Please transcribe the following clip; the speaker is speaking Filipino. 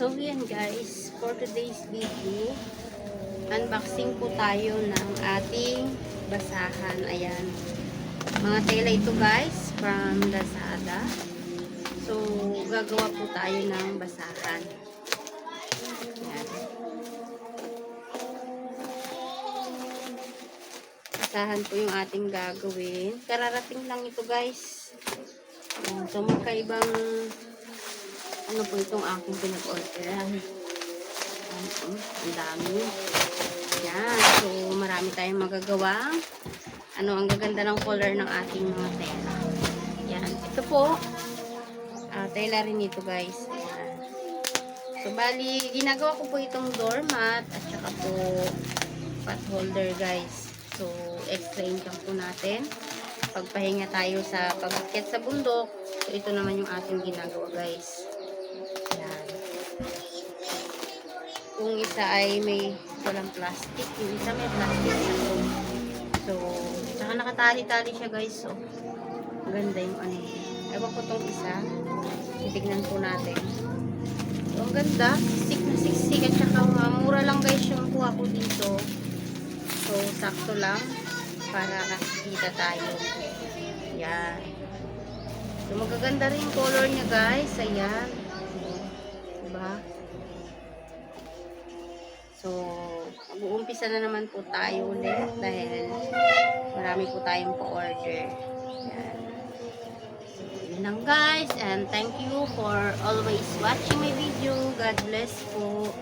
So yan guys, for today's video, unboxing po tayo ng ating basahan. Ayan, mga tela ito guys from Lazada. So gagawa po tayo ng basahan. Ayan. Basahan po yung ating gagawin. Kararating lang ito guys. Ayan. So magkaibang ano po itong aking pinag-orderan. Ang dami. Yan. So, marami tayong magagawa. Ang gaganda ng color ng ating mga tela. Yan. Ito po. Tela rin ito guys. Yan. So, bali, ginagawa ko po itong doormat at saka po pot holder guys. So, extra income po natin. Pagpahinga tayo sa pag-akyat sa bundok. So, ito naman yung ating ginagawa guys. Kung isa ay may walang plastic, yung isa may plastic na to. So, saka nakatali-tali siya guys. So, maganda yung ano. Ewan ko tong isa. Titignan po natin. So, ang ganda. Siksik na siksik. At saka mura lang guys yung kuha ko dito. So, sakto lang. Para nakikita tayo. Yan. So, magaganda rin yung color niya guys. Ayan. Diba? So, mag-uumpisa na naman po tayo ulit dahil marami po tayong pa-order. Yan. So, yun lang guys. And thank you for always watching my video. God bless po.